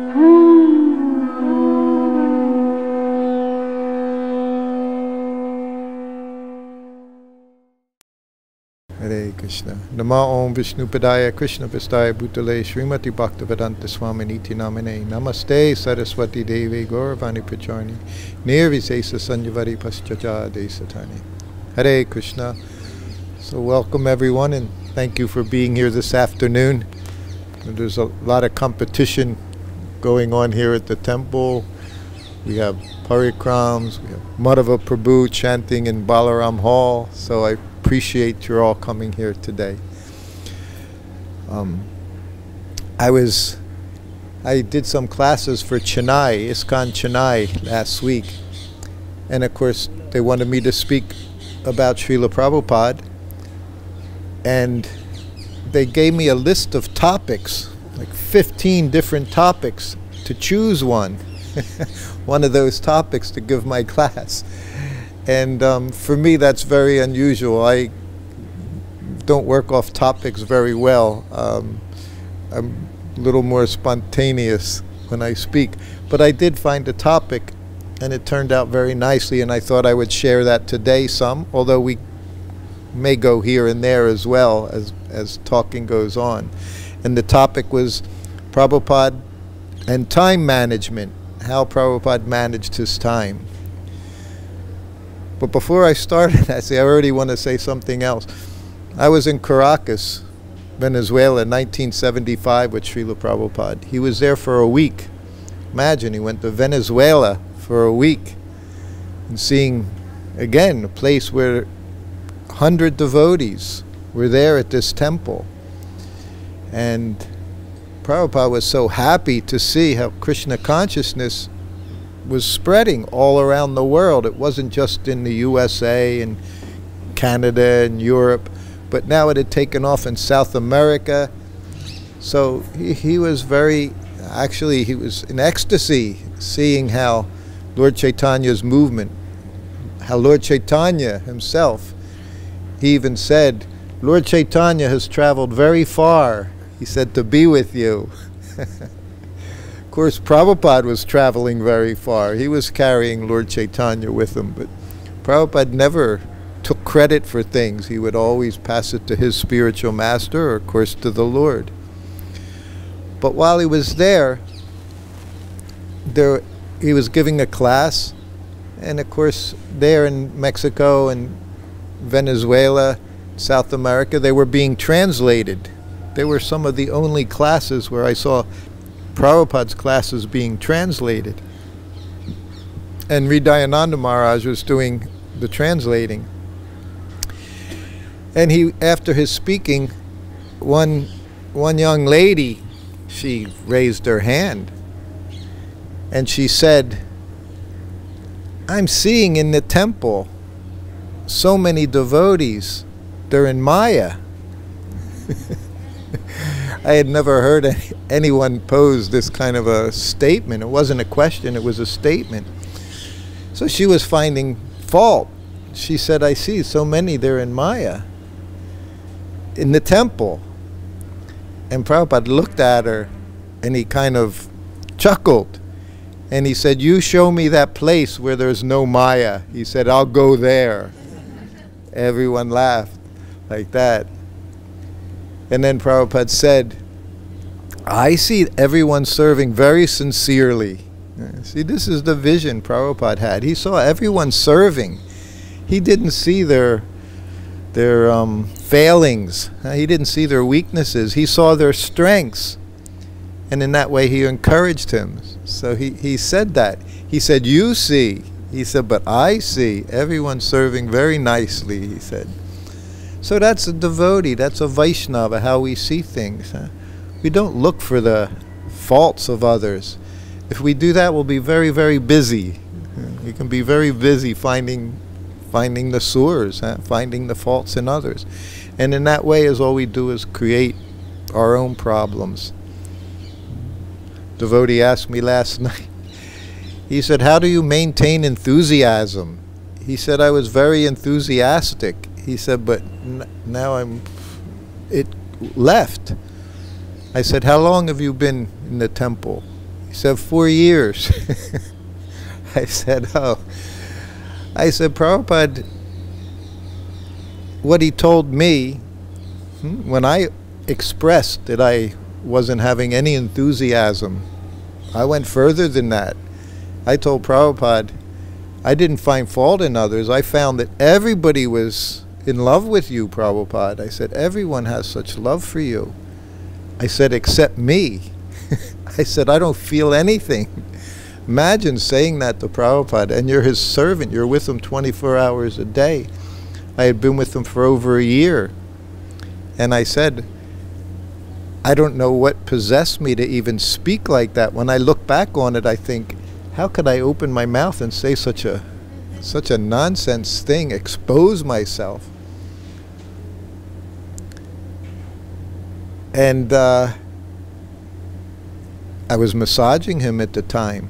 Hare Krishna. Nama Om Vishnu Padaya Krishna Pastaya Bhutale Srimati Bhaktivedanta Swami Niti Namane Namaste Saraswati Devi Gauravani Pracharni Nirvisesa Sanyavari Paschacha Desatani. Hare Krishna. So welcome everyone, and thank you for being here this afternoon. There's a lot of competition going on here at the temple. We have parikrams, we have Madhava Prabhu chanting in Balaram Hall, so I appreciate you're all coming here today. I did some classes for Chennai, ISKCON Chennai last week, and of course they wanted me to speak about Srila Prabhupada, and they gave me a list of topics, like 15 different topics, to choose one of those topics to give my class. And for me, that's very unusual. I don't work off topics very well. I'm a little more spontaneous when I speak. But I did find a topic, and it turned out very nicely, and I thought I would share that today some, although we may go here and there as well as talking goes on. And the topic was Prabhupada and time management, how Prabhupada managed his time. But before I started, I already want to say something else. I was in Caracas, Venezuela, in 1975 with Srila Prabhupada. He was there for a week. Imagine, he went to Venezuela for a week, and seeing, again, a place where 100 devotees were there at this temple. And Prabhupada was so happy to see how Krishna consciousness was spreading all around the world. It wasn't just in the USA and Canada and Europe, but now it had taken off in South America. So he was very, actually he was in ecstasy seeing how Lord Chaitanya's movement, how Lord Chaitanya himself, he even said, Lord Chaitanya has traveled very far, he said, to be with you. Of course, Prabhupada was traveling very far. He was carrying Lord Chaitanya with him, but Prabhupada never took credit for things. He would always pass it to his spiritual master, or of course to the Lord. But while he was there, he was giving a class, and of course there in Mexico and Venezuela, South America, they were being translated. They were some of the only classes where I saw Prabhupada's classes being translated. And Hridayananda Maharaj was doing the translating. And he, after his speaking, one young lady, she raised her hand and she said, I'm seeing in the temple so many devotees, they're in Maya. I had never heard anyone pose this kind of a statement. It wasn't a question, it was a statement. So she was finding fault. She said, I see so many, they're in Maya, in the temple. And Prabhupada looked at her and he kind of chuckled. And he said, you show me that place where there's no Maya. He said, I'll go there. Everyone laughed like that. And then Prabhupada said, I see everyone serving very sincerely. See, this is the vision Prabhupada had. He saw everyone serving. He didn't see their failings. He didn't see their weaknesses. He saw their strengths. And in that way he encouraged him. So he said that. He said, you see. He said, but I see everyone serving very nicely, he said. So that's a devotee, that's a Vaishnava, how we see things. We don't look for the faults of others. If we do that, we'll be very, very busy. We can be very busy finding the sores, finding the faults in others. And in that way, all we do is create our own problems. Devotee asked me last night, he said, how do you maintain enthusiasm? He said, I was very enthusiastic. He said, but now it left. I said, how long have you been in the temple? He said, 4 years. I said, oh. I said, Prabhupada, what he told me, when I expressed that I wasn't having any enthusiasm, I went further than that. I told Prabhupada, I didn't find fault in others. I found that everybody was in love with you, Prabhupada. I said, everyone has such love for you. I said, except me. I said, I don't feel anything. Imagine saying that to Prabhupada, and you're his servant. You're with him 24 hours a day. I had been with him for over a year. And I said, I don't know what possessed me to even speak like that. When I look back on it, I think, how could I open my mouth and say such a nonsense thing, expose myself? And I was massaging him at the time,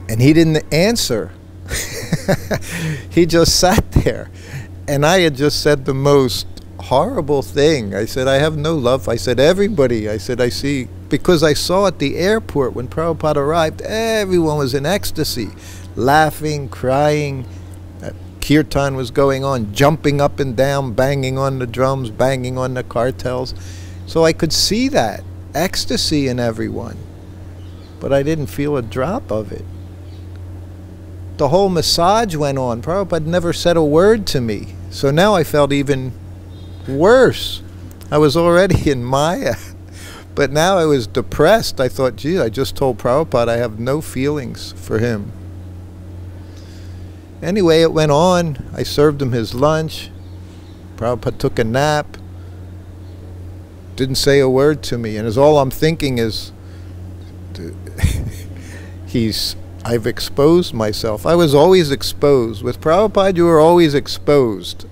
and he didn't answer. He just sat there, and I had just said the most horrible thing. I said, I have no love. I said, everybody. I said, I see, because I saw at the airport when Prabhupada arrived, everyone was in ecstasy, laughing, crying. Kirtan was going on, jumping up and down, banging on the drums, banging on the cartels. So I could see that ecstasy in everyone, but I didn't feel a drop of it. The whole massage went on. Prabhupada never said a word to me. So now I felt even worse. I was already in Maya, but now I was depressed. I thought, gee, I just told Prabhupada I have no feelings for him. Anyway, it went on. I served him his lunch. Prabhupada took a nap. Didn't say a word to me. And all I'm thinking is, I've exposed myself. I was always exposed. With Prabhupada, you were always exposed.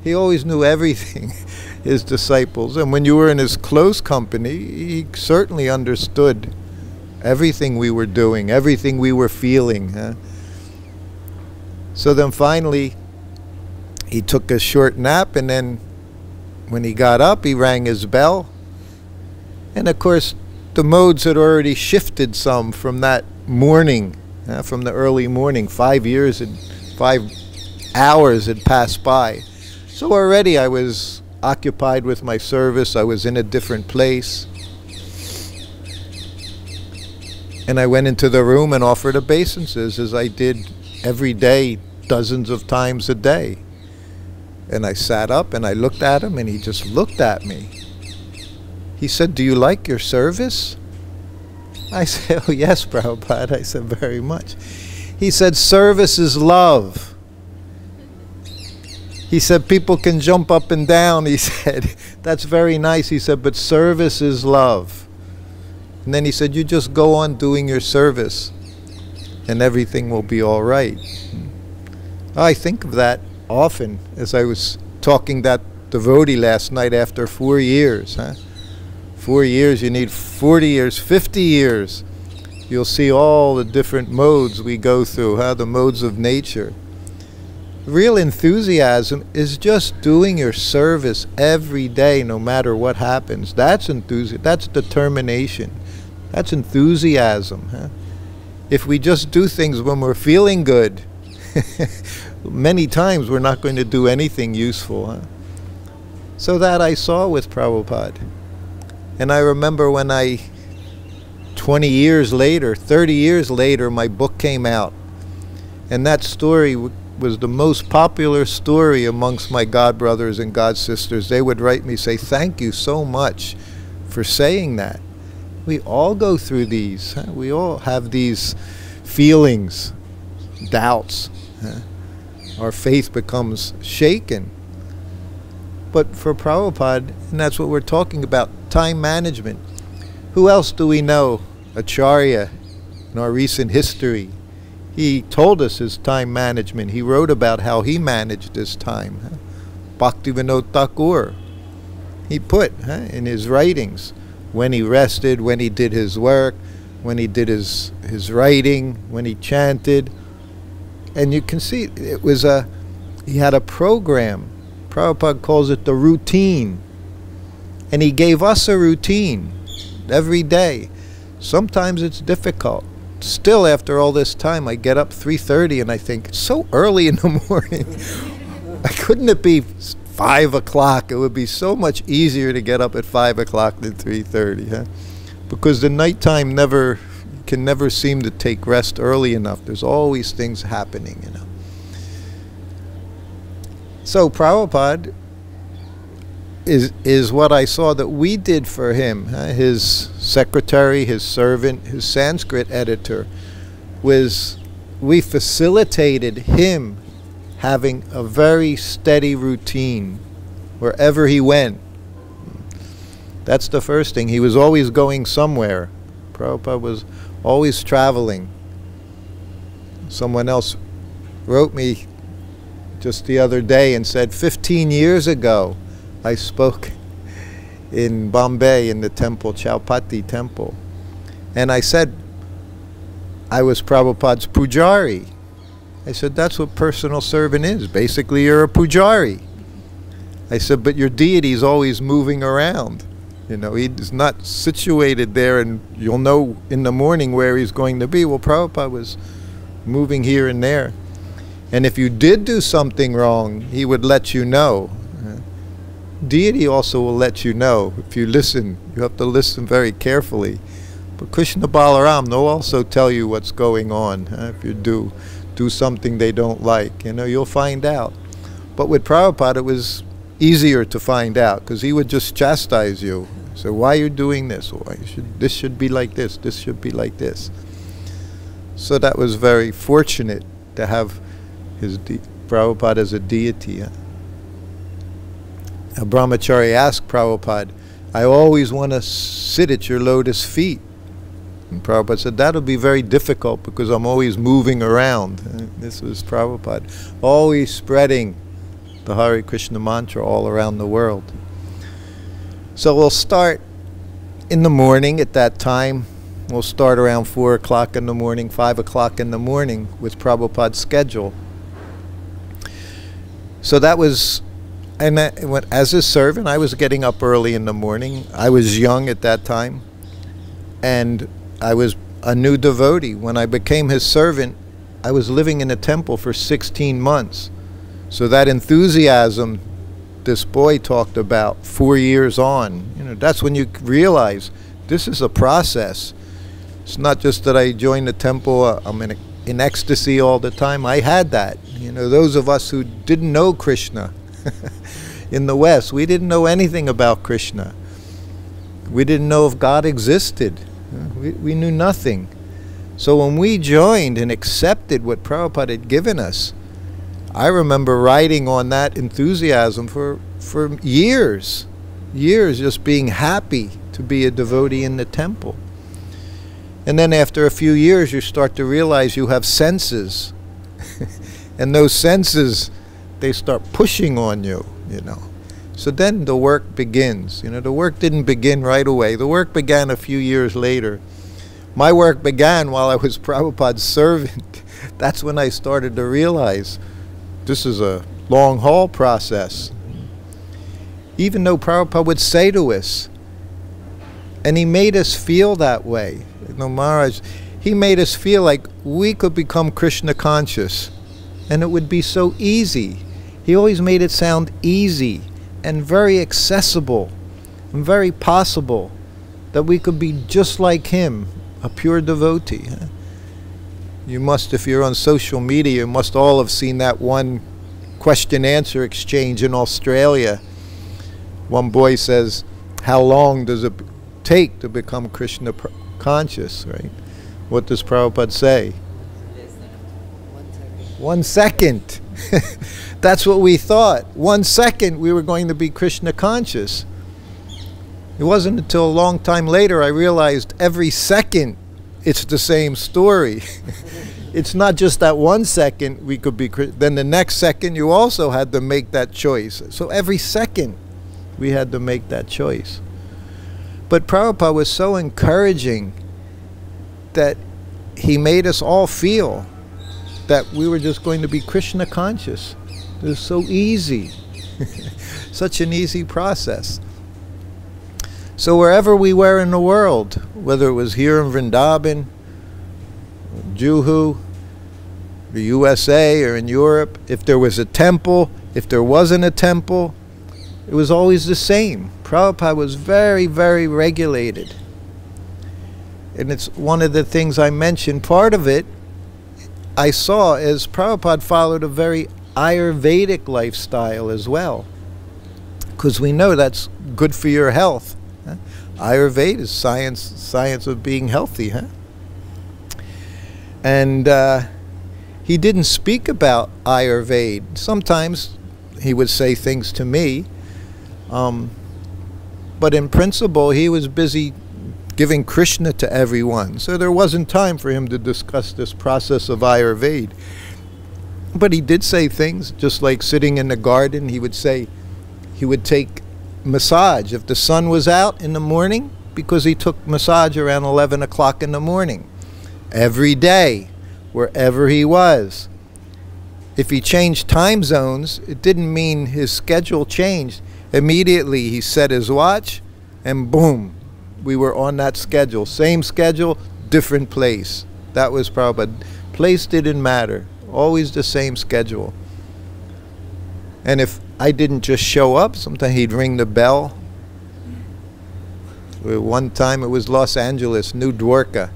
He always knew everything, his disciples. And when you were in his close company, he certainly understood everything we were doing, everything we were feeling. So then finally, he took a short nap, and then when he got up, he rang his bell. And of course, the modes had already shifted some from that morning, from the early morning. 5 years and 5 hours had passed by. So already I was occupied with my service. I was in a different place. And I went into the room and offered obeisances, as I did every day, dozens of times a day. And I sat up and I looked at him, and he just looked at me. He said, do you like your service? I said, oh yes, Prabhupada. I said, very much. He said, service is love. He said, people can jump up and down. He said, that's very nice. He said, but service is love. And then he said, you just go on doing your service, and everything will be all right. I think of that often as I was talking that devotee last night after 4 years. 4 years, you need 40 years, 50 years. You'll see all the different modes we go through, the modes of nature. Real enthusiasm is just doing your service every day, no matter what happens. That's enthusiasm. That's determination. That's enthusiasm. If we just do things when we're feeling good, many times we're not going to do anything useful. So that I saw with Prabhupada. And I remember when 20 years later, 30 years later, my book came out. And that story was the most popular story amongst my God brothers and God sisters. They would write me, say, thank you so much for saying that. We all go through these. We all have these feelings, doubts. Our faith becomes shaken. But for Prabhupada, and that's what we're talking about, time management. Who else do we know? Acharya, in our recent history. He told us his time management. He wrote about how he managed his time. Bhakti-Vinod Thakur. He put in his writings when he rested, when he did his work, when he did his writing, when he chanted. And you can see it was he had a program. Prabhupada calls it the routine. And he gave us a routine every day. Sometimes it's difficult. Still, after all this time, I get up 3:30 and I think, it's so early in the morning. Couldn't it be 5 o'clock? It would be so much easier to get up at 5 o'clock than 3:30, huh? Because the nighttime can never seem to take rest early enough. There's always things happening, you know. So Prabhupada is what I saw that we did for him. His secretary, his servant, his Sanskrit editor, we facilitated him having a very steady routine wherever he went. That's the first thing. He was always going somewhere. Prabhupada was always traveling. Someone else wrote me just the other day and said, 15 years ago, I spoke in Bombay in the temple, Chowpatty temple. And I said, I was Prabhupada's pujari. I said, that's what personal servant is. Basically, you're a pujari. I said, but your deity is always moving around. You know, he's not situated there and you'll know in the morning where he's going to be. Well, Prabhupada was moving here and there. And if you did do something wrong, he would let you know. Deity also will let you know. If you listen, you have to listen very carefully. But Krishna Balaram, they'll also tell you what's going on. If you do something they don't like, you know, you'll find out. But with Prabhupada, it was easier to find out because he would just chastise you. So why are you doing this? Why this should be like this. This should be like this. So that was very fortunate to have his Prabhupada as a deity. A brahmachari asked Prabhupada, I always want to sit at your lotus feet. And Prabhupada said, that'll be very difficult because I'm always moving around. This was Prabhupada, always spreading the Hare Krishna mantra all around the world. So we'll start in the morning at that time. We'll start around 4 o'clock in the morning, 5 o'clock in the morning with Prabhupada's schedule. So that was, and as his servant, I was getting up early in the morning. I was young at that time, and I was a new devotee. When I became his servant, I was living in a temple for 16 months. So that enthusiasm this boy talked about 4 years on, you know, that's when you realize this is a process. It's not just that I joined the temple, I'm in ecstasy all the time. I had that. You know, those of us who didn't know Krishna in the West, we didn't know anything about Krishna. We didn't know if God existed. We knew nothing. So when we joined and accepted what Prabhupada had given us, I remember riding on that enthusiasm for years, just being happy to be a devotee in the temple. And then after a few years, you start to realize you have senses. And those senses, they start pushing on you, you know. So then the work begins. You know, the work didn't begin right away. The work began a few years later. My work began while I was Prabhupada's servant. That's when I started to realize this is a long haul process. Even though Prabhupada would say to us, and he made us feel that way. You know, Maharaj, he made us feel like we could become Krishna conscious, and it would be so easy. He always made it sound easy and very accessible and very possible that we could be just like him, a pure devotee. You must, if you're on social media, you must all have seen that one question-answer exchange in Australia. One boy says, how long does it take to become Krishna conscious, right? What does Prabhupada say? 1 second. That's what we thought. 1 second we were going to be Krishna conscious. It wasn't until a long time later I realized every second it's the same story. It's not just that 1 second we could be, then the next second you also had to make that choice. So every second we had to make that choice. But Prabhupada was so encouraging that he made us all feel that we were just going to be Krishna conscious. It was so easy. Such an easy process. So wherever we were in the world, whether it was here in Vrindavan, Juhu, the USA, or in Europe, if there was a temple, if there wasn't a temple, it was always the same. Prabhupada was very, very regulated. And it's one of the things I mentioned. Part of it I saw is Prabhupada followed a very Ayurvedic lifestyle as well, because we know that's good for your health. Huh? Ayurveda is science of being healthy. Huh? And he didn't speak about Ayurveda. Sometimes he would say things to me, but in principle he was busy giving Krishna to everyone, so there wasn't time for him to discuss this process of Ayurveda. But he did say things, just like sitting in the garden, he would say, he would take massage if the sun was out in the morning, because he took massage around 11 o'clock in the morning. Every day, wherever he was. If he changed time zones, it didn't mean his schedule changed. Immediately he set his watch, and boom, we were on that schedule. Same schedule, different place. That was Prabhupada. Place didn't matter. Always the same schedule. And if I didn't just show up, sometimes he'd ring the bell. One time it was Los Angeles, New Dwarka.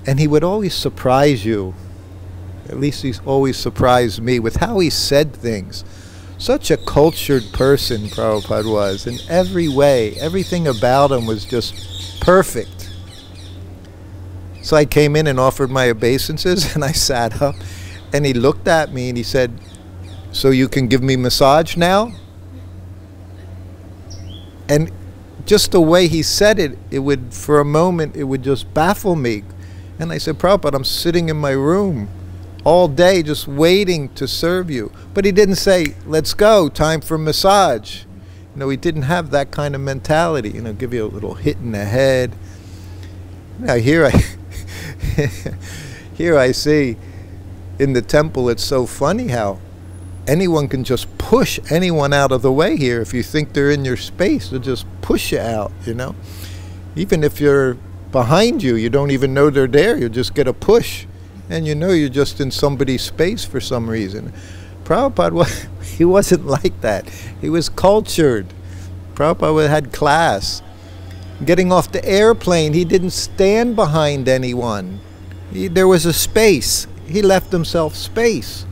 And he would always surprise you. At least he's always surprised me with how he said things. Such a cultured person Prabhupada was in every way. Everything about him was just perfect. So I came in and offered my obeisances, and I sat up, and he looked at me and he said, "So you can give me massage now?" And just the way he said it, it would, for a moment, it would just baffle me. And I said, "Prabhupada, I'm sitting in my room all day just waiting to serve you." But he didn't say, "Let's go, time for massage." You know, he didn't have that kind of mentality, you know, give you a little hit in the head. Now here I see in the temple, it's so funny how anyone can just push anyone out of the way here. If you think they're in your space, they'll just push you out, you know. Even if you're behind you, you don't even know they're there, you'll just get a push. And you know you're just in somebody's space for some reason. Prabhupada, he wasn't like that. He was cultured. Prabhupada had class. Getting off the airplane, he didn't stand behind anyone. There was a space. He left himself space.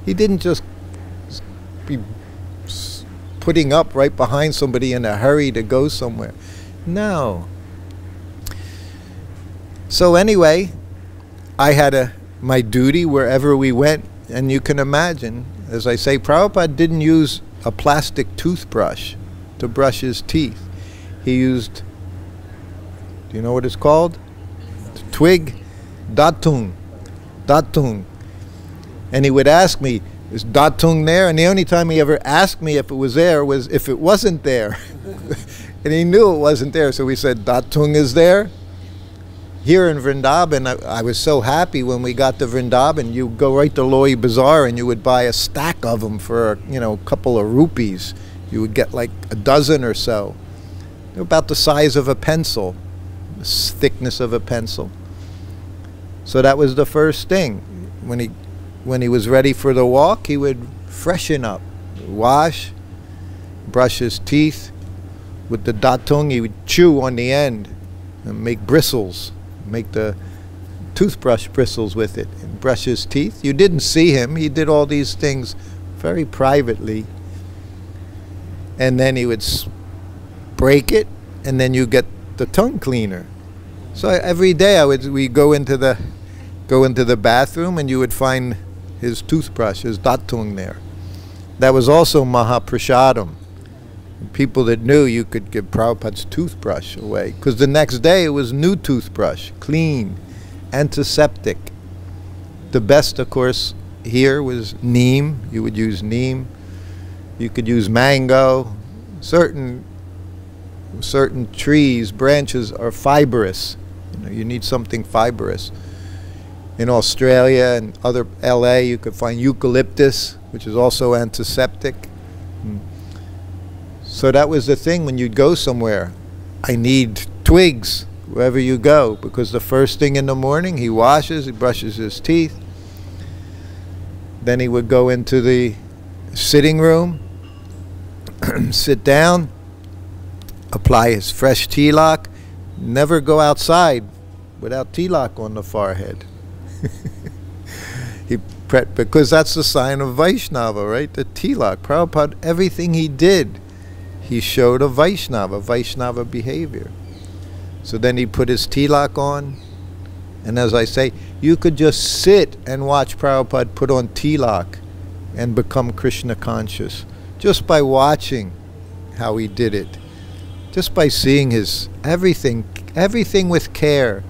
He didn't just be putting up right behind somebody in a hurry to go somewhere. No. So anyway, I had my duty wherever we went, and you can imagine, as I say, Prabhupada didn't use a plastic toothbrush to brush his teeth. He used, do you know what it's called? Twig? Datung. Datung. And he would ask me, "Is datung there?" And the only time he ever asked me if it was there was if it wasn't there. And he knew it wasn't there, so we said, "Datung is there?" Here in Vrindavan, I was so happy when we got to Vrindavan. You go right to Loi Bazaar and you would buy a stack of them for, you know, a couple of rupees. You would get like a dozen or so. They're about the size of a pencil, the thickness of a pencil. So that was the first thing. When he was ready for the walk, he would freshen up, wash, brush his teeth. With the datung, he would chew on the end and make bristles. Make the toothbrush bristles with it and brush his teeth. You didn't see him. He did all these things very privately. And then he would break it, and then you get the tongue cleaner. So every day we go into the bathroom, and you would find his toothbrush, his datung there. That was also Mahaprasadam. People that knew, you could give Prabhupada's toothbrush away, because the next day it was new toothbrush, clean, antiseptic. The best, of course, here was neem. You would use neem. You could use mango. Certain trees, branches are fibrous. You know, you need something fibrous. In Australia and other LA, you could find eucalyptus, which is also antiseptic. So that was the thing when you'd go somewhere. I need twigs wherever you go, because the first thing in the morning he washes, he brushes his teeth. Then he would go into the sitting room, sit down, apply his fresh tilak, never go outside without tilak on the forehead. Because that's the sign of Vaishnava, right? The tilak. Prabhupada, everything he did, he showed a Vaishnava behavior. So then he put his tilak on, and as I say, you could just sit and watch Prabhupada put on tilak and become Krishna conscious, just by watching how he did it, just by seeing his everything with care,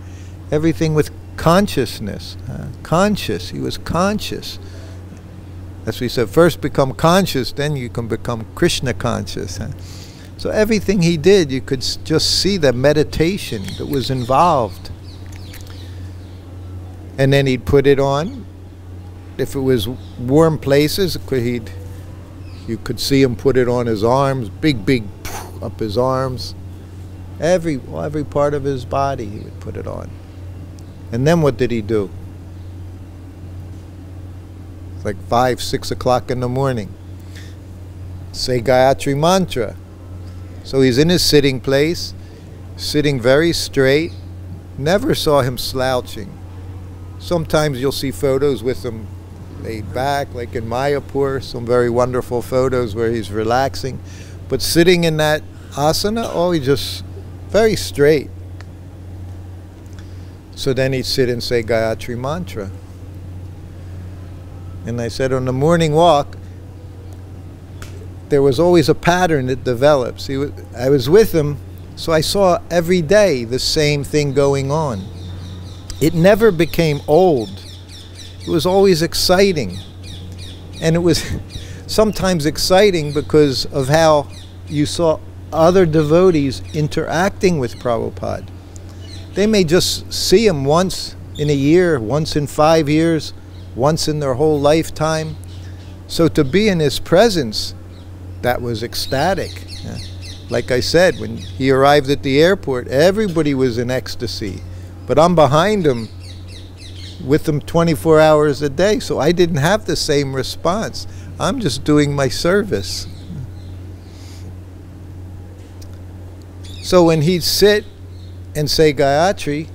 everything with consciousness. Conscious, he was conscious. As we said, first become conscious, then you can become Krishna conscious. So everything he did, you could just see the meditation that was involved. And then he'd put it on. If it was warm places, you could see him put it on his arms, big up his arms. Every part of his body he would put it on. And then what did he do? It's like 5, 6 o'clock in the morning. Say Gayatri Mantra. So he's in his sitting place, sitting very straight. Never saw him slouching. Sometimes you'll see photos with him laid back, like in Mayapur, some very wonderful photos where he's relaxing. But sitting in that asana, oh, he's just very straight. So then he'd sit and say Gayatri Mantra. And I said on the morning walk, there was always a pattern that develops. I was with him, so I saw every day the same thing going on. It never became old. It was always exciting. And it was sometimes exciting because of how you saw other devotees interacting with Prabhupada. They may just see him once in a year, once in 5 years, once in their whole lifetime. So to be in his presence, that was ecstatic. Like I said, when he arrived at the airport, everybody was in ecstasy. But I'm behind him, with him 24 hours a day, so I didn't have the same response. I'm just doing my service. So when he'd sit and say Gayatri,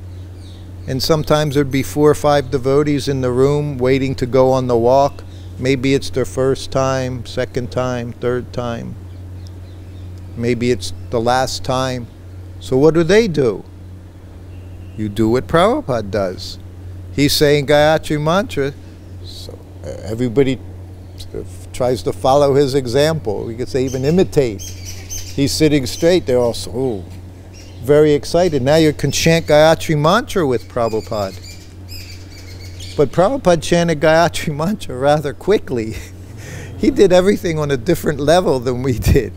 and sometimes there'd be 4 or 5 devotees in the room waiting to go on the walk. Maybe it's their first time, second time, third time. Maybe it's the last time. So what do? You do what Prabhupada does. He's saying Gayatri Mantra, so everybody tries to follow his example. We could say even imitate. He's sitting straight, they're also very excited. Now you can chant Gayatri Mantra with Prabhupada. But Prabhupada chanted Gayatri Mantra rather quickly. He did everything on a different level than we did.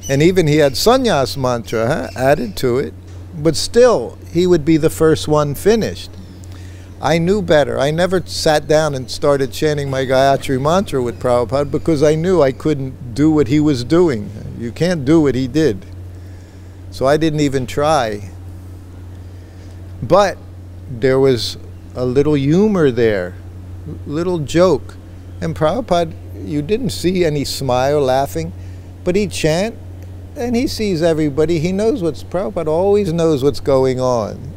And even he had Sannyas Mantra added to it. But still, he would be the first one finished. I knew better. I never sat down and started chanting my Gayatri Mantra with Prabhupada because I knew I couldn't do what he was doing. You can't do what he did. So I didn't even try. But there was a little humor there, little joke. And Prabhupada, you didn't see any smile, laughing, but he'd chant, and he sees everybody. He knows Prabhupada always knows what's going on.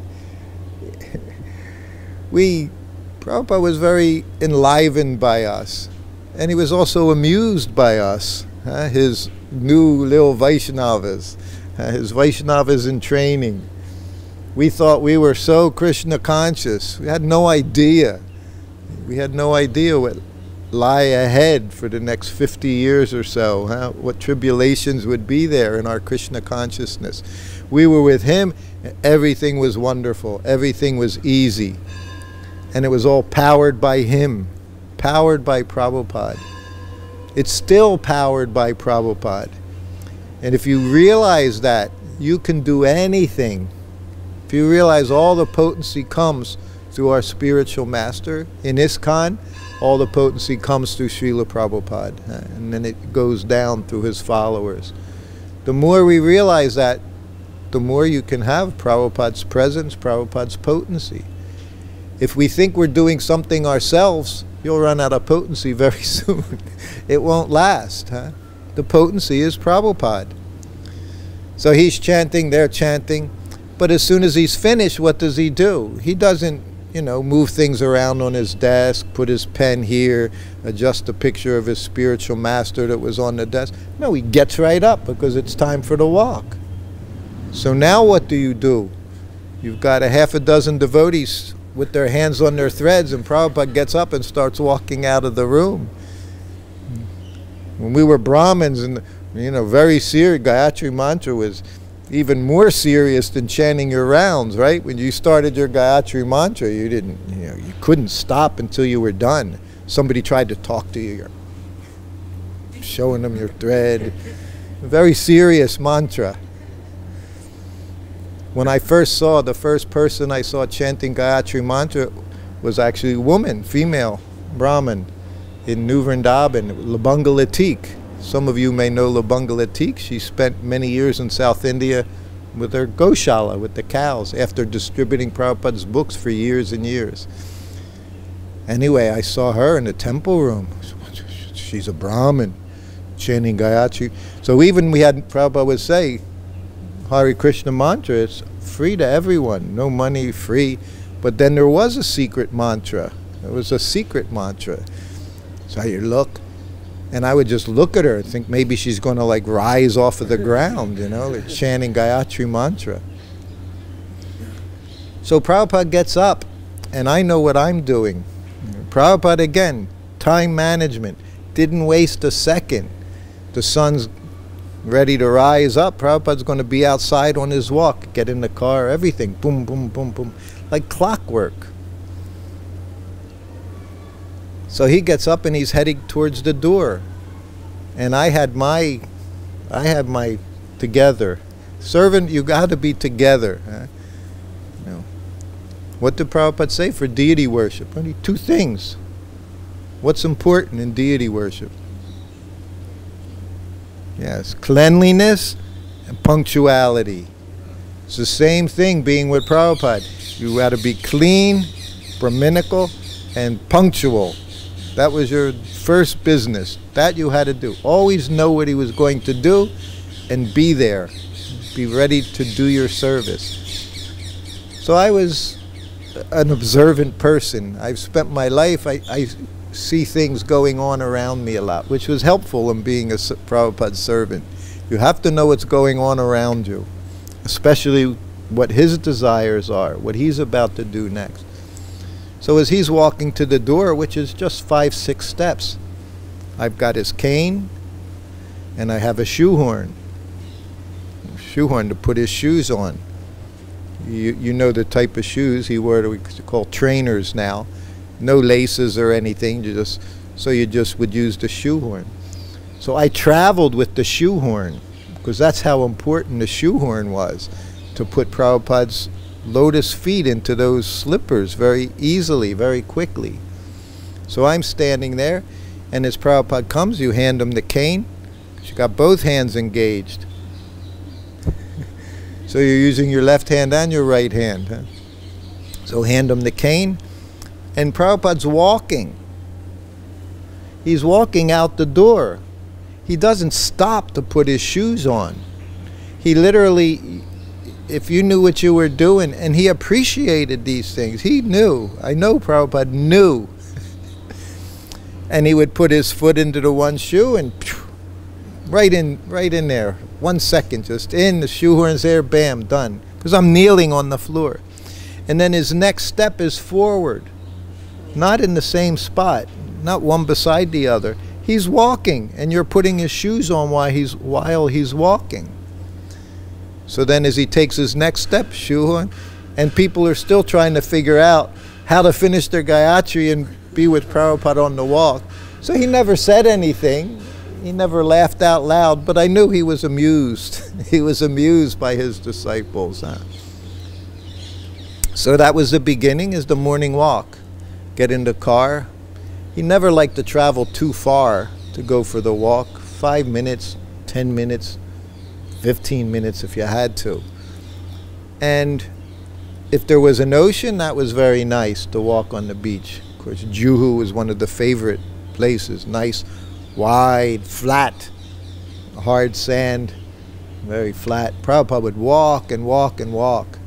Prabhupada was very enlivened by us, and he was also amused by us, his new little Vaishnavas, his Vaishnavas in training. We thought we were so Krishna conscious. We had no idea. We had no idea what lie ahead for the next 50 years or so, what tribulations would be there in our Krishna consciousness. We were with him, and everything was wonderful. Everything was easy. And it was all powered by him, powered by Prabhupada. It's still powered by Prabhupada. And if you realize that, you can do anything. If you realize all the potency comes through our spiritual master, in ISKCON, all the potency comes through Srila Prabhupada, and then it goes down through his followers. The more we realize that, the more you can have Prabhupada's presence, Prabhupada's potency. If we think we're doing something ourselves, you'll run out of potency very soon. It won't last. Huh? The potency is Prabhupada. So he's chanting, they're chanting, but as soon as he's finished, what does he do? He doesn't, you know, move things around on his desk, put his pen here, adjust a picture of his spiritual master that was on the desk. No, he gets right up because it's time for the walk. So now what do? You've got a half a dozen devotees with their hands on their threads, and Prabhupada gets up and starts walking out of the room. When we were Brahmins, and you know, very serious, Gayatri mantra was even more serious than chanting your rounds, right? When you started your Gayatri mantra, you didn't, you know, you couldn't stop until you were done. Somebody tried to talk to you, you're showing them your thread. A very serious mantra. When I first saw, the first person I saw chanting Gayatri mantra was actually a woman, female, Brahmin, in New Vrindavan, Labangalatik. Some of you may know Labangalatik. She spent many years in South India with her Goshala, with the cows, after distributing Prabhupada's books for years and years. Anyway, I saw her in the temple room. She's a Brahmin, chanting Gayatri. So even we had, Prabhupada would say, Hare Krishna mantra, it's free to everyone, no money, free. But then there was a secret mantra. There was a secret mantra. So you look, and I would just look at her and think maybe she's going to like rise off of the ground, you know, like chanting Gayatri mantra. So Prabhupada gets up, and I know what I'm doing. Prabhupada, again, time management, didn't waste a second. The sun's ready to rise up. Prabhupada's going to be outside on his walk, get in the car, everything, boom, boom, boom, boom, like clockwork. So he gets up and he's heading towards the door. And I had my together. Servant, you got to be together. Huh? You know. What did Prabhupada say for deity worship? Only two things. What's important in deity worship? Yes, cleanliness and punctuality. It's the same thing being with Prabhupada. You got to be clean, Brahminical, and punctual. That was your first business. That you had to do. Always know what he was going to do and be there. Be ready to do your service. So I was an observant person. I've spent my life, I see things going on around me a lot, which was helpful in being a Prabhupada servant. You have to know what's going on around you, especially what his desires are, what he's about to do next. So as he's walking to the door, which is just 5-6 steps, I've got his cane, and I have a shoehorn to put his shoes on. You know the type of shoes he wore, we call trainers now. No laces or anything, you just would use the shoehorn. So I traveled with the shoehorn, because that's how important the shoehorn was, to put Prabhupada's lotus feet into those slippers very easily, very quickly. So I'm standing there, and as Prabhupada comes, you hand him the cane. You got both hands engaged. So you're using your left hand and your right hand. Huh? So hand him the cane, and Prabhupada's walking. He's walking out the door. He doesn't stop to put his shoes on. He literally, if you knew what you were doing, and he appreciated these things, he knew. I know Prabhupada knew. And he would put his foot into the one shoe and right in there. 1 second, just in, the shoehorn's there, bam, done. Because I'm kneeling on the floor. And then his next step is forward. Not in the same spot, not one beside the other. He's walking, and you're putting his shoes on while he's walking. So then as he takes his next step, shoehorn, and people are still trying to figure out how to finish their Gayatri and be with Prabhupada on the walk. So he never said anything. He never laughed out loud, but I knew he was amused. He was amused by his disciples. Huh? So that was the beginning, is the morning walk. Get in the car. He never liked to travel too far to go for the walk. 5 minutes, 10 minutes, 15 minutes if you had to. And if there was an ocean, that was very nice to walk on the beach. Of course, Juhu was one of the favorite places. Nice, wide, flat, hard sand, very flat. Prabhupada would walk and walk and walk.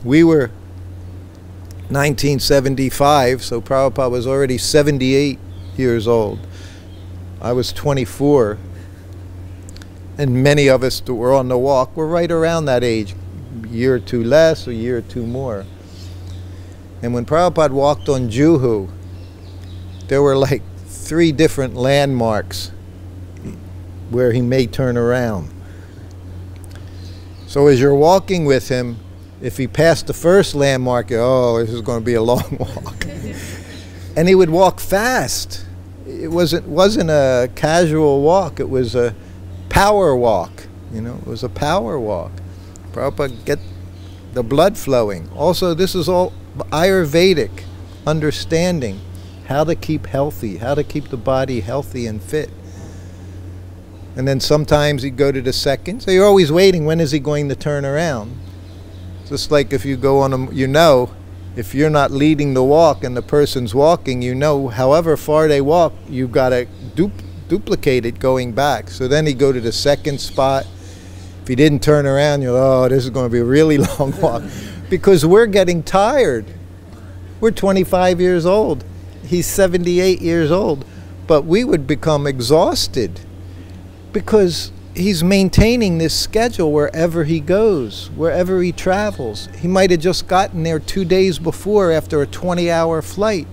We were 1975, so Prabhupada was already 78 years old. I was 24. And many of us that were on the walk were right around that age, a year or two less, a year or two more. And when Prabhupada walked on Juhu, there were like 3 different landmarks where he may turn around. So as you're walking with him, if he passed the first landmark, oh, this is going to be a long walk. And he would walk fast. It wasn't a casual walk, it was a power walk. You know, it was a power walk. Prabhupada, get the blood flowing. Also, this is all Ayurvedic understanding, how to keep healthy, how to keep the body healthy and fit. And then sometimes he'd go to the second, so you're always waiting, when is he going to turn around? Just like if you go on a, you know, if you're not leading the walk and the person's walking, you know, however far they walk, you've got to duplicate it going back. So then he'd go to the second spot. If he didn't turn around, you're like, oh, this is going to be a really long walk. Because we're getting tired. We're 25 years old. He's 78 years old. But we would become exhausted because he's maintaining this schedule wherever he goes, wherever he travels. He might have just gotten there 2 days before after a 20-hour flight.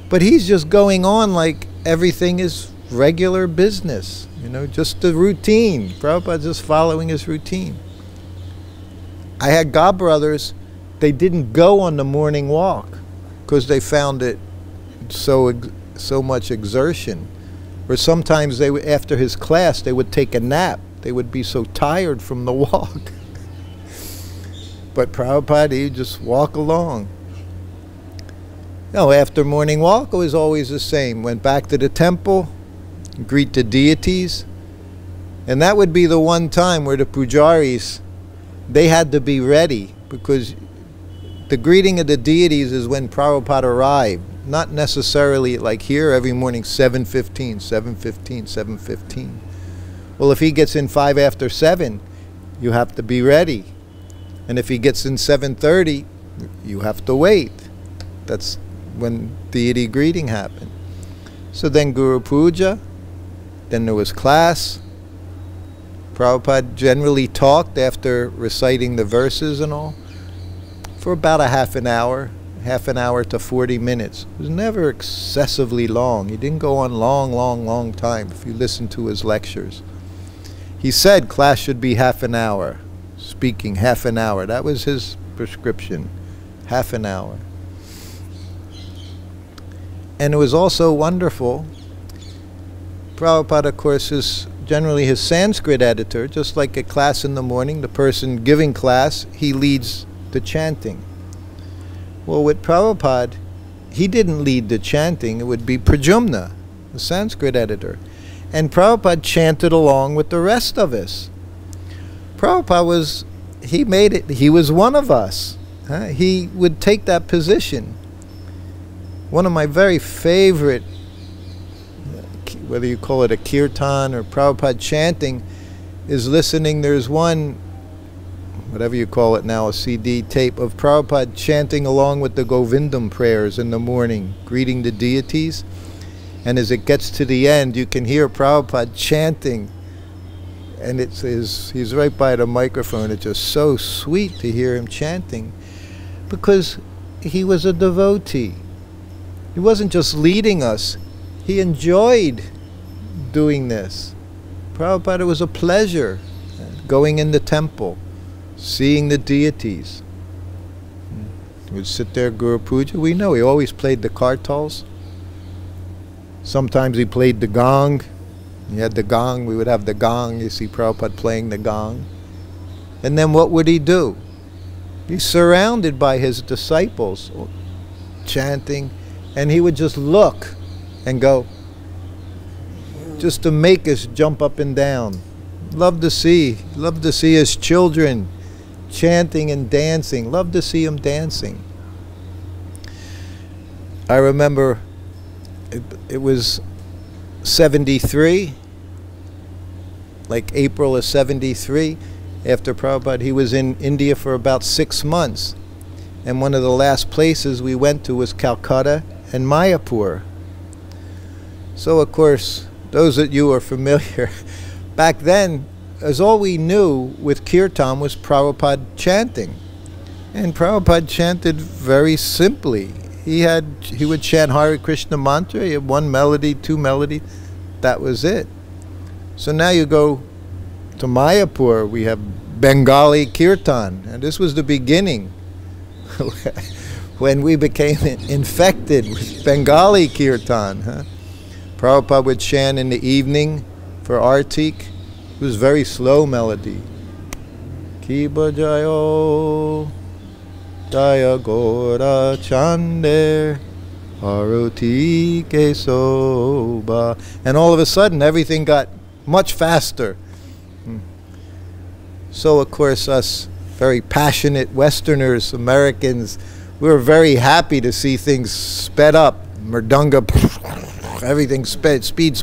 But he's just going on like everything is regular business, you know, just the routine. Prabhupada's just following his routine. I had godbrothers, they didn't go on the morning walk because they found it so much exertion. Or sometimes they would, after his class, they would take a nap. They would be so tired from the walk. But Prabhupada, he'd just walk along. No, after morning walk, it was always the same. Went back to the temple, greet the deities. And that would be the one time where the pujaris, they had to be ready, because the greeting of the deities is when Prabhupada arrived. Not necessarily like here every morning, 7:15, 7:15, 7:15. Well, if he gets in 5 after 7, you have to be ready. And if he gets in 7:30, you have to wait. That's when deity greeting happened. So then Guru Puja, then there was class. Prabhupada generally talked after reciting the verses and all for about a half an hour to 40 minutes. It was never excessively long. He didn't go on long time if you listen to his lectures. He said class should be half an hour, speaking half an hour. That was his prescription, half an hour. And it was also wonderful. Prabhupada, of course, is generally his Sanskrit editor. Just like a class in the morning, the person giving class, he leads the chanting. Well, with Prabhupada, he didn't lead the chanting. It would be Pradyumna, the Sanskrit editor. And Prabhupada chanted along with the rest of us. Prabhupada was, he made it, he was one of us. He would take that position. One of my very favorite, whether you call it a kirtan or Prabhupada chanting, is listening. There's one, whatever you call it now, a CD tape of Prabhupada chanting along with the Govindam prayers in the morning, greeting the deities. And as it gets to the end, you can hear Prabhupada chanting. And he's right by the microphone. It's just so sweet to hear him chanting, because he was a devotee. He wasn't just leading us. He enjoyed doing this. Prabhupada, it was a pleasure going in the temple, seeing the deities. He would sit there, Guru Puja. We know he always played the kartals. Sometimes he played the gong. He had the gong. We would have the gong. You see Prabhupada playing the gong. And then what would he do? He's surrounded by his disciples chanting, and he would just look and go, just to make us jump up and down. Love to see his children chanting and dancing. Love to see him dancing. I remember it was 73, like April of 73, after Prabhupada. He was in India for about 6 months. And one of the last places we went to was Calcutta and Mayapur. So of course, those of you who are familiar, back then, as all we knew with Kirtan was Prabhupada chanting. And Prabhupada chanted very simply. He would chant Hare Krishna mantra. He had 1 melody, 2 melody. That was it. So now you go to Mayapur, we have Bengali Kirtan. And this was the beginning when we became infected with Bengali Kirtan. Huh? Prabhupada would chant in the evening for Artik. It was very slow melody. Kiba Jayo Jaya Gora Chande Haruti Kesoba. And all of a sudden everything got much faster. So of course us very passionate Westerners, Americans, we were very happy to see things sped up. Mridanga, everything sped, speed.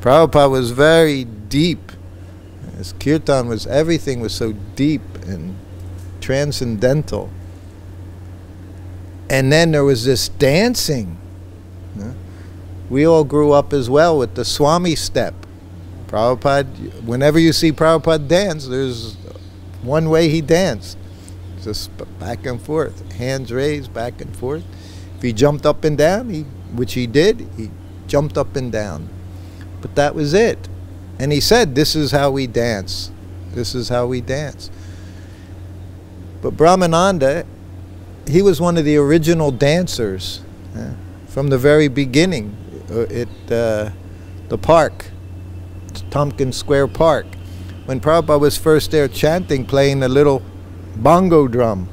Prabhupada was very deep. His kirtan was, everything was so deep and transcendental. And then there was this dancing. We all grew up as well with the Swami step. Prabhupada, whenever you see Prabhupada dance, there's one way he danced. Just back and forth, hands raised, back and forth. If he jumped up and down, which he did, he jumped up and down. But that was it. And he said, this is how we dance. This is how we dance. But Brahmananda, he was one of the original dancers from the very beginning at the park, Tompkins Square Park. When Prabhupada was first there chanting, playing a little bongo drum.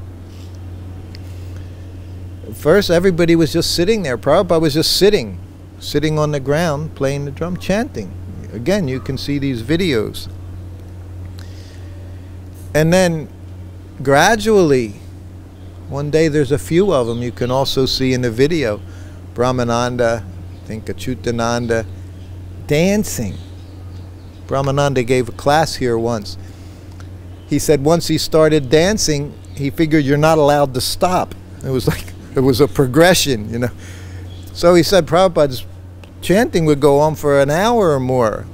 First, everybody was just sitting there. Prabhupada was just sitting on the ground, playing the drum, chanting. Again, you can see these videos. And then, gradually, one day there's a few of them you can also see in the video. Brahmananda, I think Achyutananda, dancing. Brahmananda gave a class here once. He said once he started dancing, he figured you're not allowed to stop. It was like, it was a progression, you know. So he said Prabhupada's chanting would go on for an hour or more.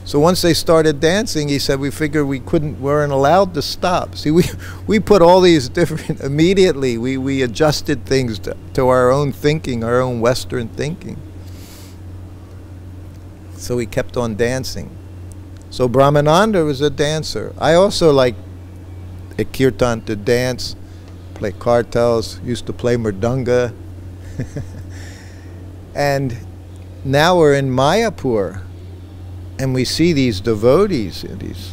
So once they started dancing, he said we figured weren't allowed to stop. See, we put all these different, immediately we adjusted things to our own thinking, our own Western thinking. So we kept on dancing. So Brahmananda was a dancer. I also like at Kirtan to dance, play kartals, used to play mridanga. And now we're in Mayapur, and we see these devotees, these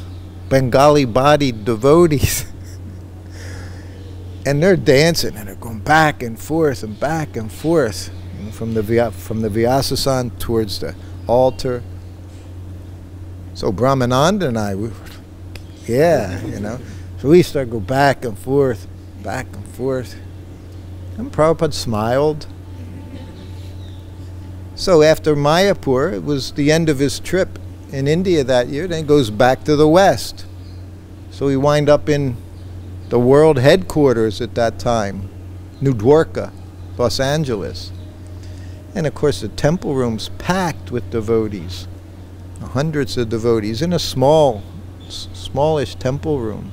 Bengali-bodied devotees. And they're dancing, and they're going back and forth, you know, from the Vyasasan towards the altar. So Brahmananda and I, you know. So we start to go back and forth. And Prabhupada smiled. So after Mayapur, it was the end of his trip in India that year. Then he goes back to the West. So we wind up in the world headquarters at that time, New Dwarka, Los Angeles. And of course the temple room's packed with devotees. Hundreds of devotees in a smallish temple room.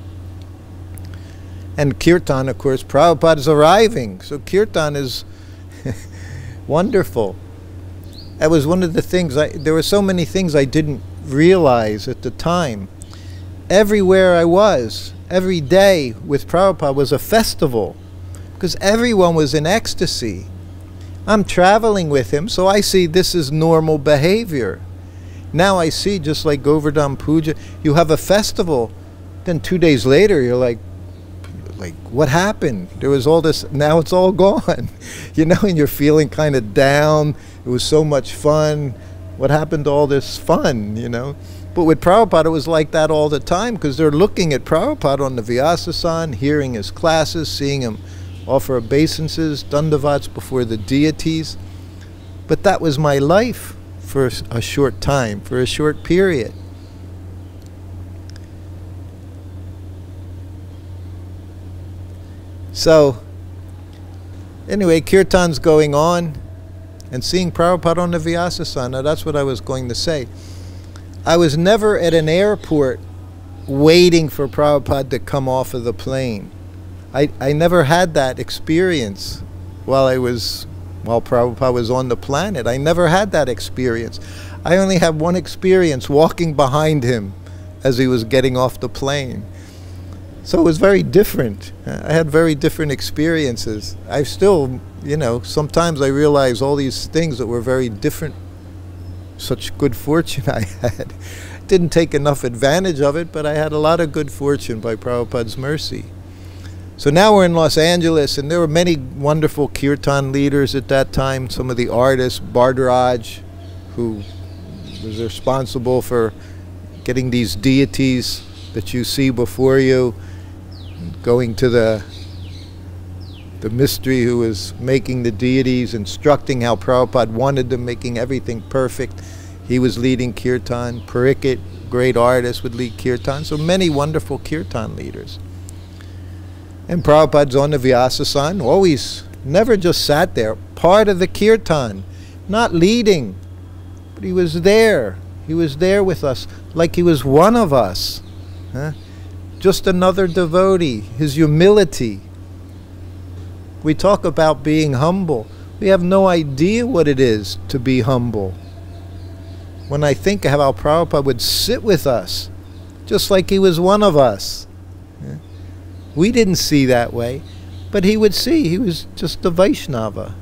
And Kirtan, of course, Prabhupada is arriving. So Kirtan is wonderful. That was one of the things, there were so many things I didn't realize at the time. Everywhere I was, every day with Prabhupada was a festival, because everyone was in ecstasy. I'm traveling with him, so I see this is normal behavior. Now I see, just like Govardhan Puja, you have a festival, then 2 days later you're like, what happened? There was all this, now it's all gone. You know, and you're feeling kind of down. It was so much fun. What happened to all this fun, you know? But with Prabhupada, it was like that all the time, because they're looking at Prabhupada on the Vyasasana, hearing his classes, seeing him offer obeisances, dandavats before the deities. But that was my life for a short time, for a short period. So, anyway, Kirtan's going on, and seeing Prabhupada on the Vyasasana, that's what I was going to say. I was never at an airport waiting for Prabhupada to come off of the plane. I never had that experience while Prabhupada was on the planet. I never had that experience. I only had one experience, walking behind him as he was getting off the plane. So it was very different. I had very different experiences. I still, sometimes I realize all these things that were very different. Such good fortune I had. Didn't take enough advantage of it, but I had a lot of good fortune by Prabhupada's mercy. So now we're in Los Angeles, and there were many wonderful kirtan leaders at that time. Some of the artists, Bardaraj, who was responsible for getting these deities that you see before you, going to the mystery who was making the deities, instructing how Prabhupada wanted them, making everything perfect. He was leading kirtan. Parikit, great artist, would lead kirtan. So many wonderful kirtan leaders. And Prabhupada's on the Vyasasana, always, never just sat there, part of the kirtan, not leading, but he was there. He was there with us, like he was one of us. Just another devotee, his humility. We talk about being humble. We have no idea what it is to be humble. When I think of how Prabhupada would sit with us, just like he was one of us. We didn't see that way, but he would see. He was just a Vaishnava.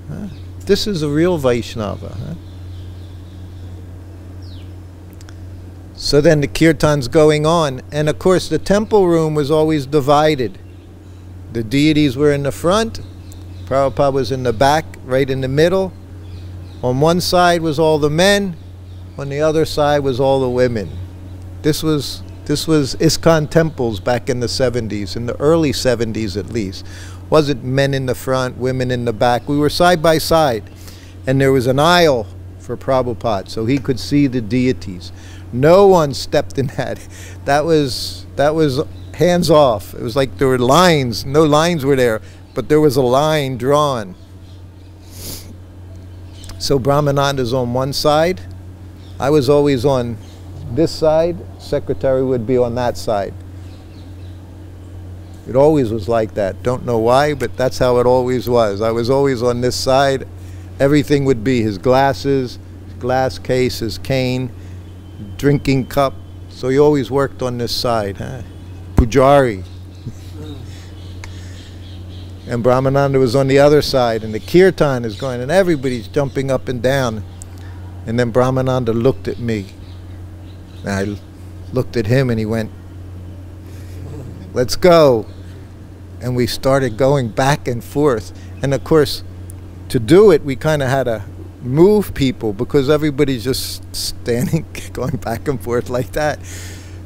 This is a real Vaishnava. So then the kirtan's going on, and of course the temple room was always divided. The deities were in the front, Prabhupada was in the back, right in the middle. On one side was all the men, on the other side was all the women. This was ISKCON temples back in the 70s, in the early 70s at least. Wasn't men in the front, women in the back. We were side by side, and there was an aisle for Prabhupada, so he could see the deities. No one stepped in that. That was hands off. It was like there were lines. No lines were there, but there was a line drawn. So Brahmananda's on one side. I was always on this side. Secretary would be on that side. It always was like that. Don't know why, but that's how it always was. I was always on this side. Everything would be his glasses, his glass case, his cane, drinking cup. So he always worked on this side. Pujari. And Brahmananda was on the other side, and the kirtan is going, and everybody's jumping up and down. And then Brahmananda looked at me. And I looked at him, and he went, "Let's go." And we started going back and forth. And of course, to do it, we kind of had to move people, because everybody's just standing, going back and forth like that.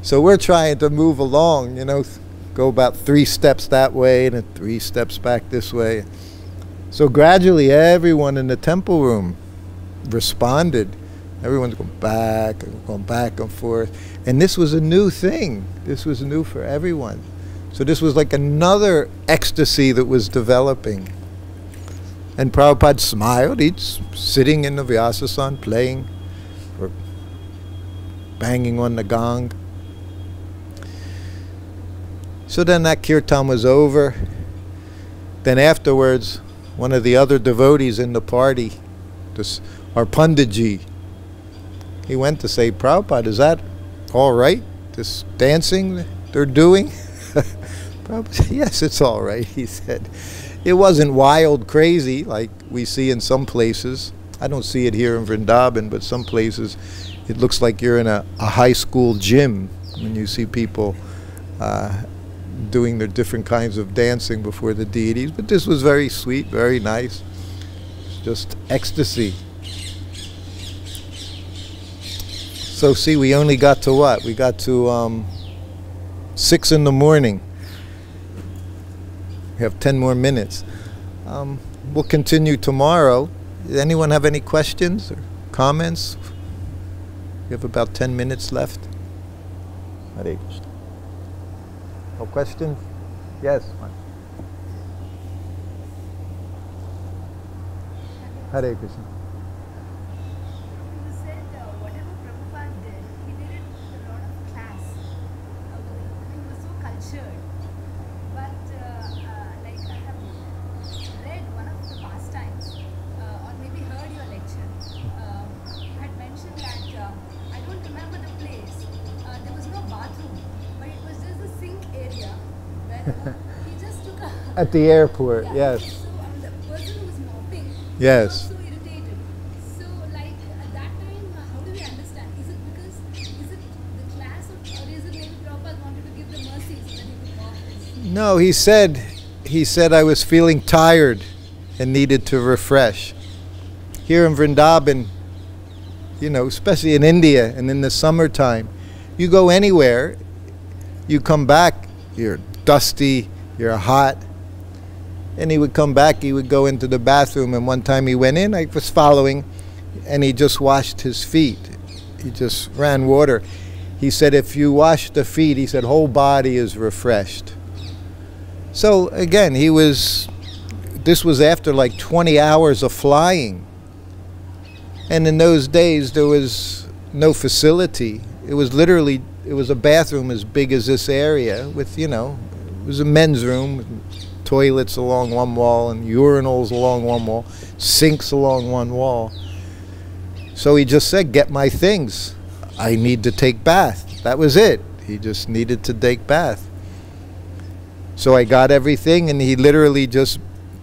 So we're trying to move along, go about 3 steps that way and then 3 steps back this way. So gradually everyone in the temple room responded. Everyone's going back and forth. And this was a new thing. This was new for everyone. So this was like another ecstasy that was developing. And Prabhupada smiled. He's sitting in the Vyasasana playing or banging on the gong. So then that kirtan was over. Then afterwards, one of the other devotees in the party, our Panditji, he went to say, "Prabhupada, is that all right, this dancing they're doing?" Prabhupada said, "Yes, it's all right," he said. It wasn't wild, crazy like we see in some places. I don't see it here in Vrindavan, but some places it looks like you're in a high school gym when you see people doing their different kinds of dancing before the deities. But this was very sweet, very nice. Just ecstasy. So see, we only got to what? We got to 6 in the morning. We have 10 more minutes. We'll continue tomorrow. Does anyone have any questions or comments? We have about 10 minutes left. Hare Krishna. No questions? Yes. Hare Krishna. You said whatever Prabhupada did, he did it with a lot of class. He was so cultured. But like I have read one of the pastimes, or maybe heard your lecture, you had mentioned that, I don't remember the place, there was no bathroom, but it was just a sink area where he just took a... At the airport, Yeah, yes. so the person who was mopping Yes. was so irritated. So like at that time, how do we understand? Is it the class of, or is it maybe Prabhupada wanted to give the mercy so that he could mop this? No, he said I was feeling tired and needed to refresh. Here in Vrindavan, you know, especially in India and in the summertime, you go anywhere, you come back, you're dusty, you're hot. And he would come back, he would go into the bathroom, and one time he went in, I was following, and he just washed his feet. He just ran water. He said if you wash the feet, he said whole body is refreshed. So again, this was after like 20 hours of flying. And in those days there was no facility. It was literally, it was a bathroom as big as this area with, you know, it was a men's room, toilets along one wall and urinals along one wall, sinks along one wall. So he just said, get my things. I need to take bath. That was it. He just needed to take bath. So I got everything, and he literally just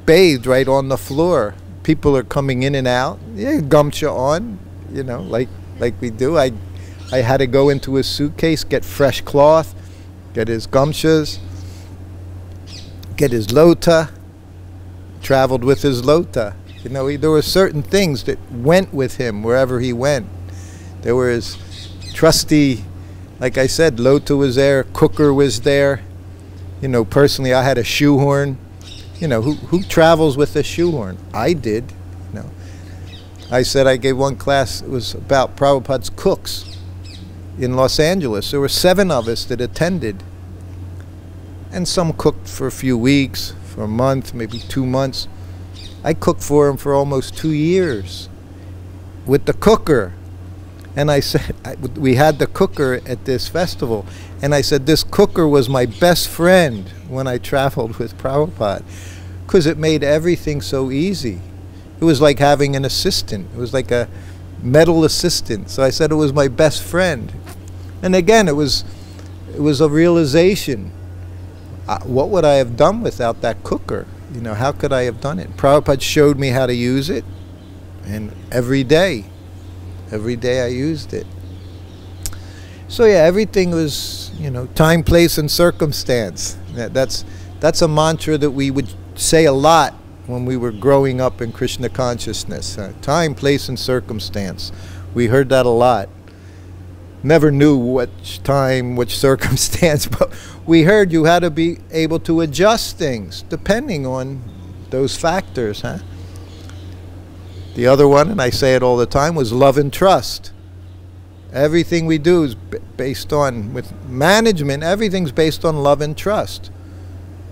bathed right on the floor. People are coming in and out. Yeah, gumsha on, you know, like we do. I had to go into his suitcase, get fresh cloth, get his gumshas, get his lota, traveled with his lota. You know, there were certain things that went with him wherever he went. There were his trusty, like I said, lota was there, cooker was there. You know, personally, I had a shoehorn. You know, who travels with a shoehorn? I did. You know, I said I gave one class, it was about Prabhupada's cooks in Los Angeles. There were 7 of us that attended. And some cooked for a few weeks, for a month, maybe 2 months. I cooked for him for almost 2 years with the cooker. And I said, we had the cooker at this festival, and I said, this cooker was my best friend when I traveled with Prabhupada, because it made everything so easy. It was like having an assistant. It was like a metal assistant. So I said it was my best friend. And again, it was a realization. What would I have done without that cooker? You know, how could I have done it? Prabhupada showed me how to use it, and every day I used it. So yeah, everything was, you know, time, place, and circumstance. That's a mantra that we would say a lot when we were growing up in Krishna consciousness. Time, place, and circumstance. We heard that a lot. Never knew which time, which circumstance, but we heard you had to be able to adjust things depending on those factors, huh? The other one, and I say it all the time, was love and trust. Everything we do is based on, with management, everything's based on love and trust.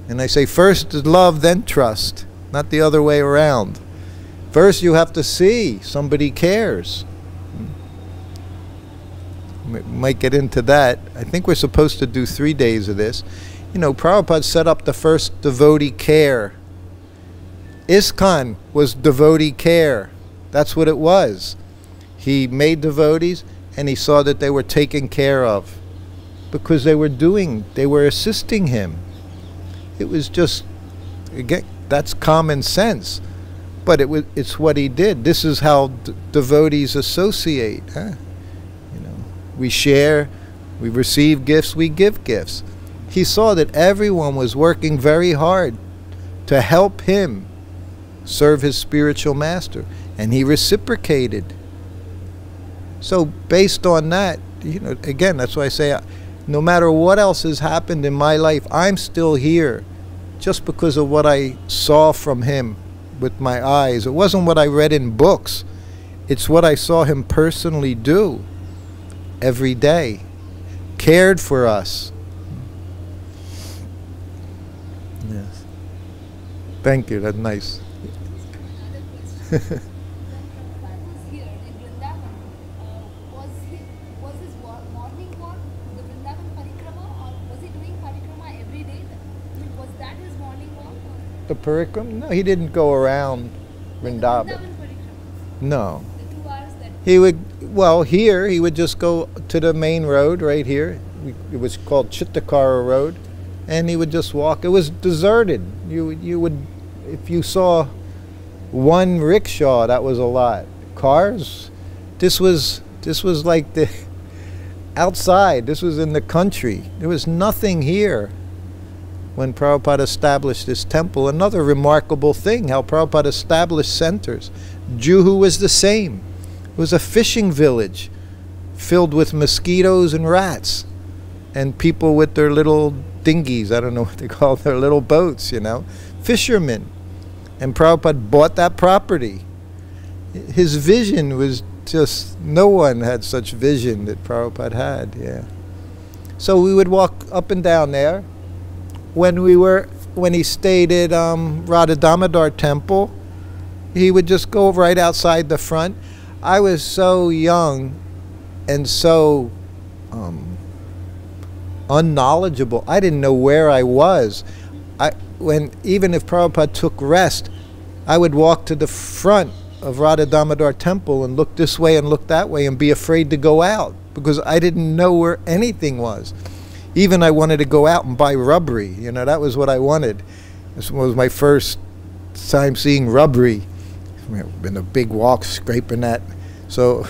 And I say first is love, then trust, not the other way around. First you have to see somebody cares. We might get into that. I think we're supposed to do 3 days of this. You know, Prabhupada set up the first devotee care. ISKCON was devotee care. That's what it was. He made devotees, and he saw that they were taken care of because they were assisting him. It was just, again, that's common sense, but it's what he did. This is how devotees associate, huh? You know, we share, we receive gifts, we give gifts. He saw that everyone was working very hard to help him serve his spiritual master, and he reciprocated. So based on that, you know, again, that's why I say, no matter what else has happened in my life, I'm still here just because of what I saw from him with my eyes. It wasn't what I read in books. It's what I saw him personally do every day. Cared for us. Yes. Thank you, that's nice. Another question. When Prabhupada was here in Vrindavan, was his morning walk the Vrindavan parikrama, or was he doing parikrama every day? I mean, was that his morning walk? Or The parikrama? No, he didn't go around Vrindavan. Vrindavan parikrama? No. The 2 hours that He would, well, here he would just go to the main road right here. It was called Chittakara Road, and he would just walk. It was deserted. You would, if you saw one rickshaw, that was a lot. Cars, this was like the outside. This was in the country. There was nothing here when Prabhupada established this temple. Another remarkable thing, how Prabhupada established centers. Juhu was the same. It was a fishing village filled with mosquitoes and rats, and people with their little dinghies, I don't know what they call their little boats, you know, fishermen. And Prabhupada bought that property. His vision was just, no one had such vision that Prabhupada had, yeah. So we would walk up and down there. When he stayed at Radha Damodar Temple, he would just go right outside the front. I was so young and so unknowledgeable. I didn't know where I was. Even if Prabhupada took rest, I would walk to the front of Radha Damodar Temple and look this way and look that way and be afraid to go out because I didn't know where anything was. Even I wanted to go out and buy rubbery. You know, that was what I wanted. This was my first time seeing rubbery. Been a big walk scraping that. So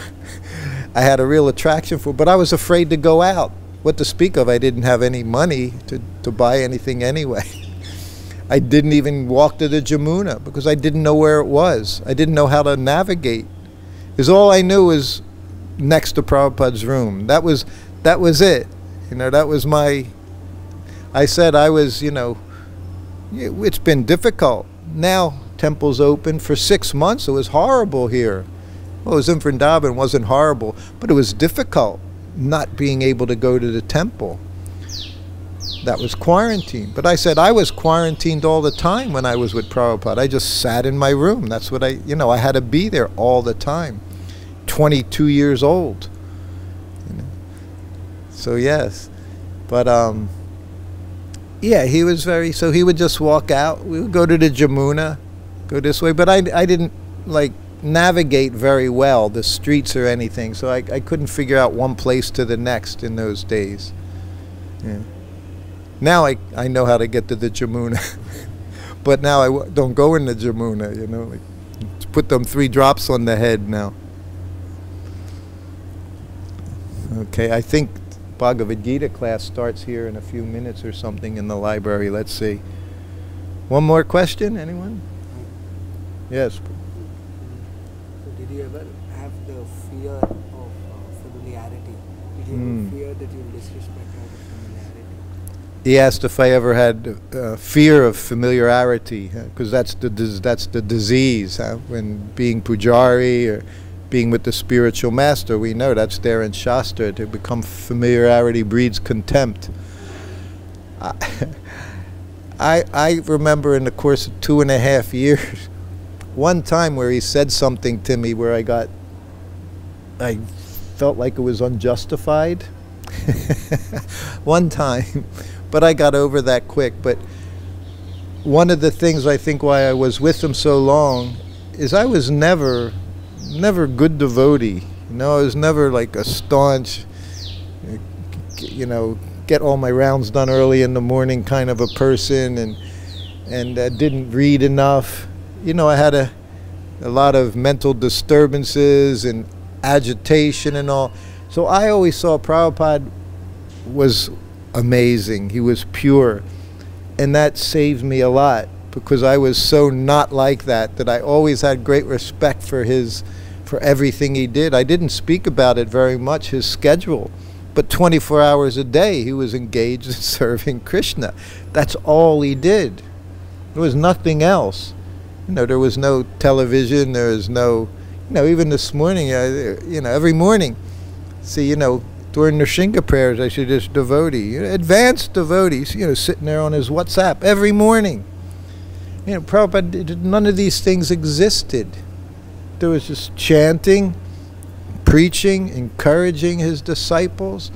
I had a real attraction for it, but I was afraid to go out. What to speak of, I didn't have any money to buy anything anyway. I didn't even walk to the Jamuna because I didn't know where it was. I didn't know how to navigate. Because all I knew was next to Prabhupada's room. That was it. You know, that was I said I was, you know, it's been difficult. Now, temple's open for 6 months. It was horrible here. Well, it was in Vrindavan, it wasn't horrible, but it was difficult not being able to go to the temple. That was quarantine. But I said I was quarantined all the time when I was with Prabhupada. I just sat in my room. That's what I had to be there all the time. 22 years old. You know? So yes. But yeah, he was so he would just walk out. We would go to the Jamuna, go this way. But I didn't like navigate very well the streets or anything. So I couldn't figure out one place to the next in those days. Yeah. Now I know how to get to the Jamuna. But now I don't go in the Jamuna, you know. Like, put them 3 drops on the head now. Okay, I think Bhagavad-Gita class starts here in a few minutes or something in the library. Let's see. One more question, anyone? Yes. So did you ever have the fear of familiarity? Did you ever fear that you'll disrespect out of familiarity? He asked if I ever had fear of familiarity, because that's the disease. When being pujari or being with the spiritual master, we know that's there in Shastra. To become familiarity breeds contempt. I remember in the course of 2.5 years, one time where he said something to me where I felt like it was unjustified. One time, but I got over that quick. But one of the things I think why I was with him so long is I was never good devotee. You know, I was never like a staunch, you know, get all my rounds done early in the morning kind of a person, and didn't read enough. You know, I had a lot of mental disturbances and agitation and all. So I always saw Prabhupada was amazing. He was pure. And that saved me a lot because I was so not like that I always had great respect for his for everything he did. I didn't speak about it very much, his schedule, but 24 hours a day he was engaged in serving Krishna. That's all he did. There was nothing else. You know, there was no television, there was no, you know, even this morning, you know, every morning, see, you know, during the Shinga prayers, I see this devotee, you know, advanced devotees, you know, sitting there on his WhatsApp every morning. You know, Prabhupada, none of these things existed. There was just chanting, preaching, encouraging his disciples.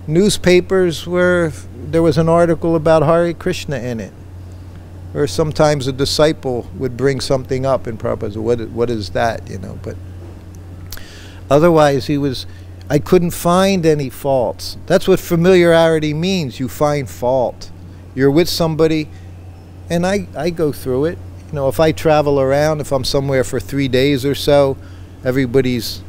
Newspapers where there was an article about Hare Krishna in it. Or sometimes a disciple would bring something up and Prabhupada said, what is that, you know, but otherwise I couldn't find any faults. That's what familiarity means. You find fault. You're with somebody, and I go through it. You know, if I travel around, if I'm somewhere for 3 days or so, everybody's,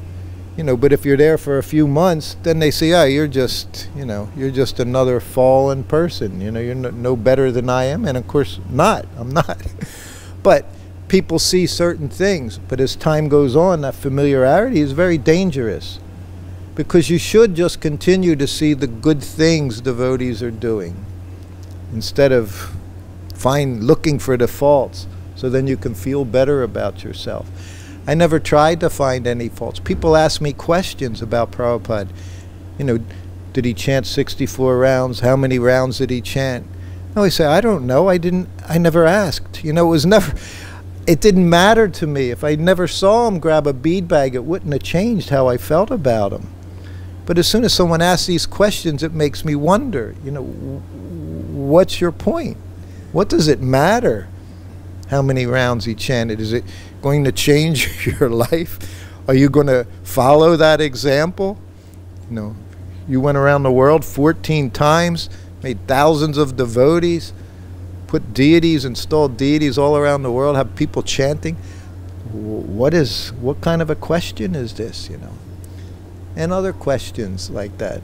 you know, but if you're there for a few months, then they say, oh, you're just, you know, you're just another fallen person. You know, you're no better than I am. And of course, I'm not. But people see certain things. But as time goes on, that familiarity is very dangerous. Because you should just continue to see the good things devotees are doing, instead of looking for the faults, so then you can feel better about yourself. I never tried to find any faults. People ask me questions about Prabhupada. You know, did he chant 64 rounds? How many rounds did he chant? I always say, I don't know. I never asked. You know, it didn't matter to me. If I never saw him grab a bead bag, it wouldn't have changed how I felt about him. But as soon as someone asks these questions, it makes me wonder, you know, what's your point? What does it matter how many rounds he chanted? Is it going to change your life? Are you going to follow that example? You know, you went around the world 14 times, made thousands of devotees, put deities, installed deities all around the world, have people chanting. What kind of a question is this, you know? And other questions like that.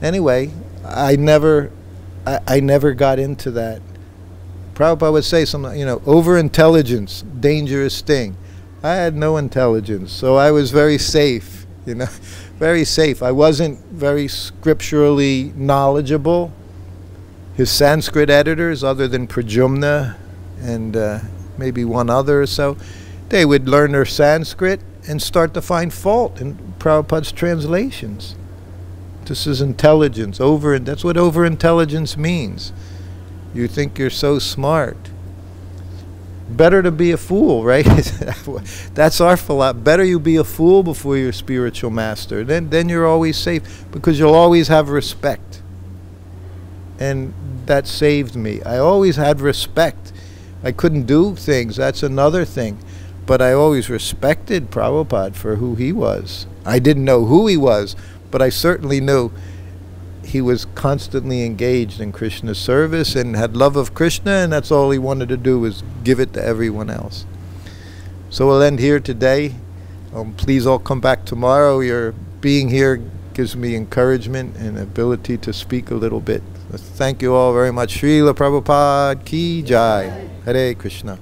Anyway, I never got into that. Prabhupada would say something, you know, over-intelligence, dangerous thing. I had no intelligence, so I was very safe, you know, very safe. I wasn't very scripturally knowledgeable. His Sanskrit editors, other than Prajumna and maybe one other or so, they would learn their Sanskrit and start to find fault in Prabhupada's translations. This is intelligence. That's what over-intelligence means. You think you're so smart. Better to be a fool, right? That's our philosophy. Better you be a fool before you're a spiritual master. Then you're always safe, because you'll always have respect. And that saved me. I always had respect. I couldn't do things. That's another thing. But I always respected Prabhupada for who he was. I didn't know who he was, but I certainly knew he was constantly engaged in Krishna's service and had love of Krishna, and that's all he wanted to do, was give it to everyone else. So we'll end here today. Please all come back tomorrow. Your being here gives me encouragement and ability to speak a little bit. Thank you all very much. Srila Prabhupada Ki Jai. Hare Krishna.